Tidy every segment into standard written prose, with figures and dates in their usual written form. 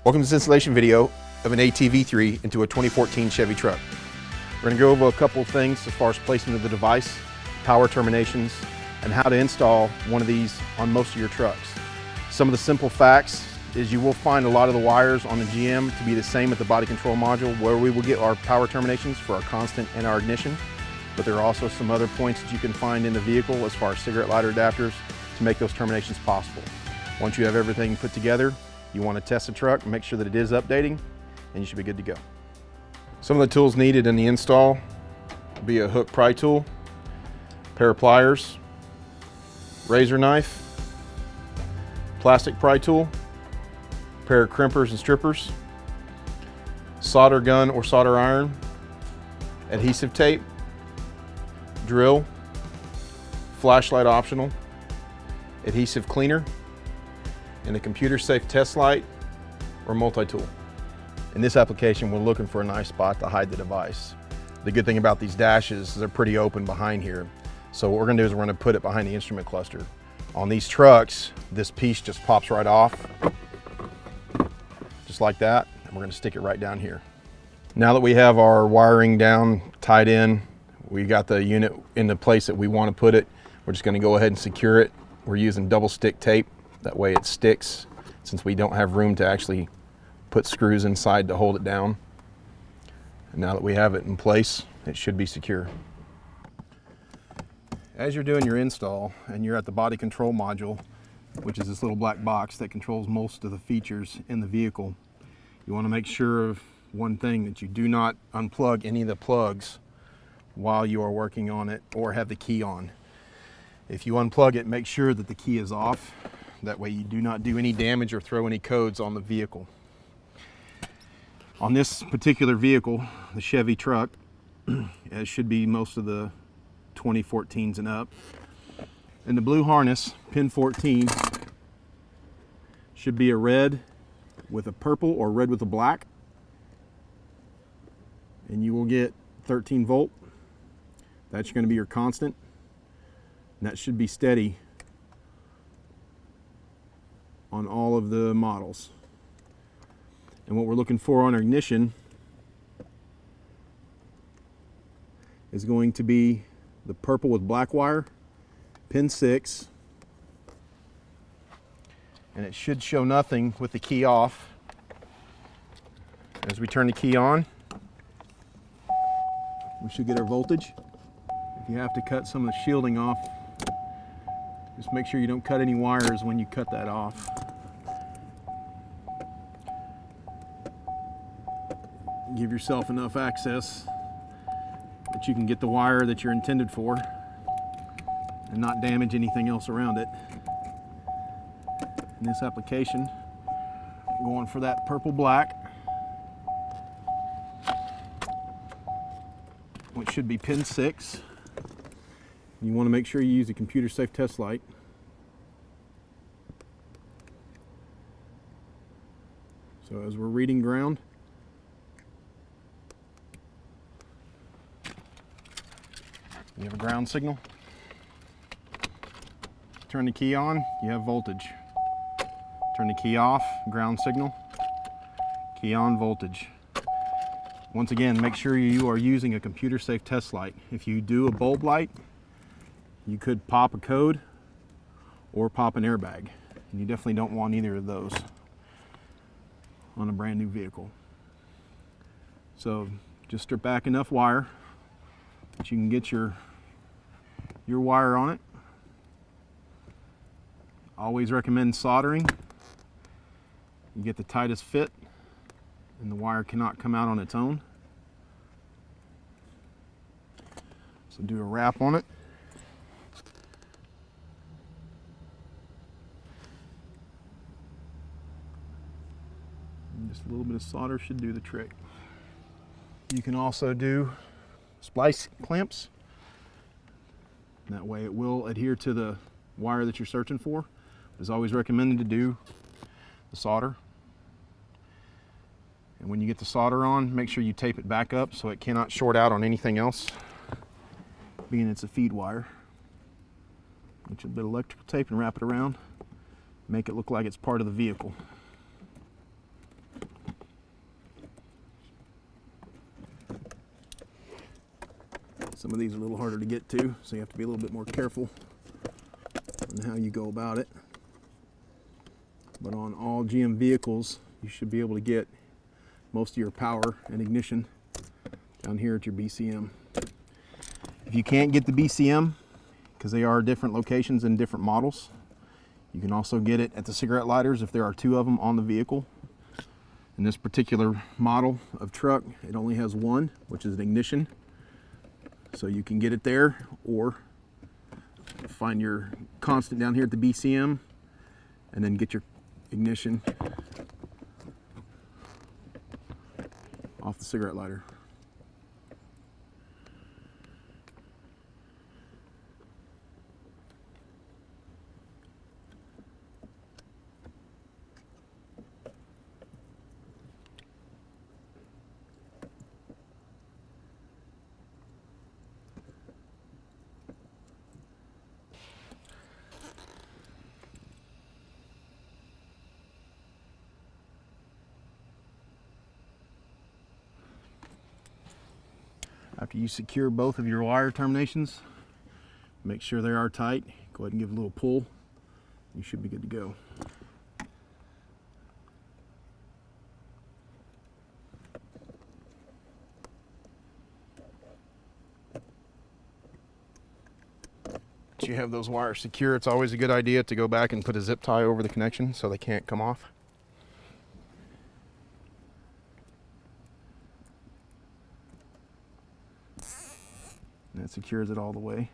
Welcome to this installation video of an AT-V3 into a 2014 Chevy Truck. We're going to go over a couple of things as far as placement of the device, power terminations, and how to install one of these on most of your trucks. Some of the simple facts is you will find a lot of the wires on the GM to be the same at the body control module where we will get our power terminations for our constant and our ignition. But there are also some other points that you can find in the vehicle as far as cigarette lighter adapters to make those terminations possible. Once you have everything put together, you want to test the truck and make sure that it is updating, and you should be good to go. Some of the tools needed in the install will be a hook pry tool, a pair of pliers, razor knife, plastic pry tool, a pair of crimpers and strippers, solder gun or solder iron, adhesive tape, drill, flashlight optional, adhesive cleaner, and a computer safe test light or multi-tool. In this application, we're looking for a nice spot to hide the device. The good thing about these dashes is they're pretty open behind here. So what we're gonna do is we're gonna put it behind the instrument cluster. On these trucks, this piece just pops right off, just like that, and we're gonna stick it right down here. Now that we have our wiring down, tied in, we got the unit in the place that we wanna put it, we're just gonna go ahead and secure it. We're using double stick tape. That way it sticks, since we don't have room to actually put screws inside to hold it down. And now that we have it in place, it should be secure. As you're doing your install and you're at the body control module, which is this little black box that controls most of the features in the vehicle, you want to make sure of one thing, that you do not unplug any of the plugs while you are working on it or have the key on. If you unplug it, make sure that the key is off. That way you do not do any damage or throw any codes on the vehicle. On this particular vehicle, the Chevy Truck, as should be most of the 2014s and up, and the blue harness, pin 14, should be a red with a purple or red with a black, and you will get 13 volt. That's going to be your constant, and that should be steady on all of the models. And what we're looking for on our ignition is going to be the purple with black wire, pin 6, and it should show nothing with the key off. As we turn the key on, we should get our voltage. If you have to cut some of the shielding off, just make sure you don't cut any wires when you cut that off. Give yourself enough access that you can get the wire that you're intended for and not damage anything else around it. In this application, I'm going for that purple black, which should be pin 6. You want to make sure you use a computer safe test light. So as we're reading ground, you have a ground signal. Turn the key on, you have voltage. Turn the key off, ground signal. Key on, voltage. Once again, make sure you are using a computer safe test light. If you do a bulb light, you could pop a code or pop an airbag. And you definitely don't want either of those on a brand new vehicle. So just strip back enough wire that you can get your wire on it. Always recommend soldering. You get the tightest fit and the wire cannot come out on its own. So do a wrap on it. And just a little bit of solder should do the trick. You can also do splice clamps. That way it will adhere to the wire that you're searching for. It's always recommended to do the solder. And when you get the solder on, make sure you tape it back up so it cannot short out on anything else, being it's a feed wire. Get a bit of electrical tape and wrap it around. Make it look like it's part of the vehicle. Some of these are a little harder to get to, so you have to be a little bit more careful on how you go about it. But on all GM vehicles, you should be able to get most of your power and ignition down here at your BCM. If you can't get the BCM, because they are different locations and different models, you can also get it at the cigarette lighters if there are 2 of them on the vehicle. In this particular model of truck, it only has 1, which is an ignition. So you can get it there, or find your constant down here at the BCM and then get your ignition off the cigarette lighter. After you secure both of your wire terminations, make sure they are tight. Go ahead and give a little pull. You should be good to go. Once you have those wires secure, it's always a good idea to go back and put a zip tie over the connection so they can't come off. And that secures it all the way.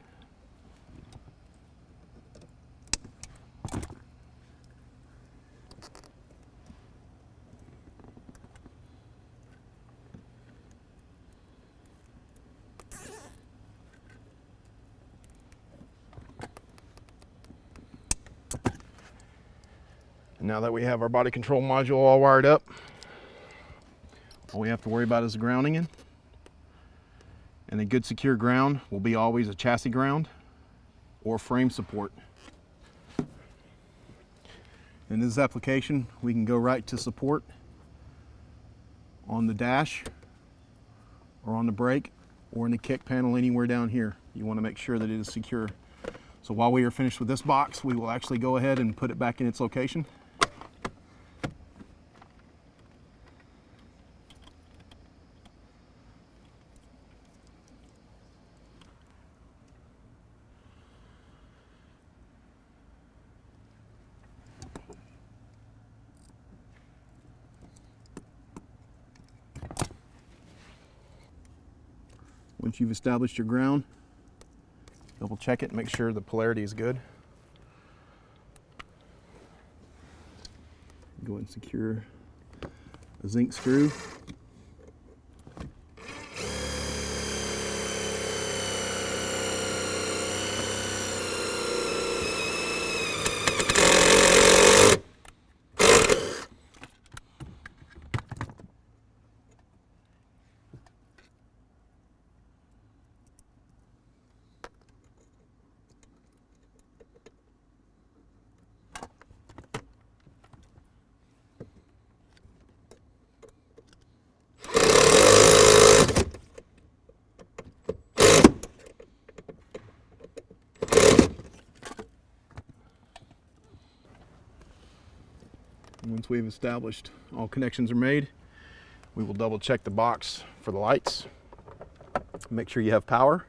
And now that we have our body control module all wired up, all we have to worry about is the grounding in. And a good secure ground will be always a chassis ground or frame support. In this application, we can go right to support on the dash or on the brake or in the kick panel anywhere down here. You want to make sure that it is secure. So while we are finished with this box, we will actually go ahead and put it back in its location. Once you've established your ground, double check it and make sure the polarity is good. Go ahead and secure a zinc screw. Once we've established all connections are made, we will double check the box for the lights. Make sure you have power.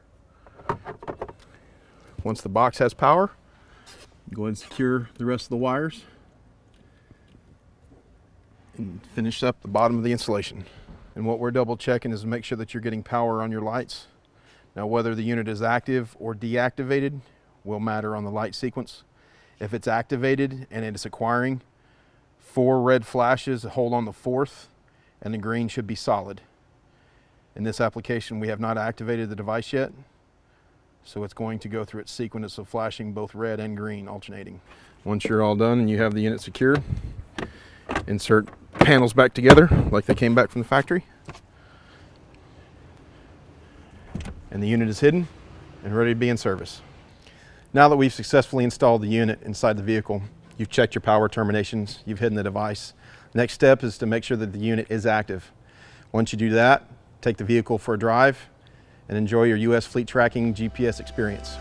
Once the box has power, go ahead and secure the rest of the wires and finish up the bottom of the installation. And what we're double checking is to make sure that you're getting power on your lights. Now, whether the unit is active or deactivated will matter on the light sequence. If it's activated and it is acquiring 4 red flashes, hold on the 4th, and the green should be solid. In this application, we have not activated the device yet, so it's going to go through its sequence of flashing both red and green alternating. Once you're all done and you have the unit secured, insert panels back together like they came back from the factory. And the unit is hidden and ready to be in service. Now that we've successfully installed the unit inside the vehicle, you've checked your power terminations, you've hidden the device. Next step is to make sure that the unit is active. Once you do that, take the vehicle for a drive and enjoy your U.S. fleet tracking GPS experience.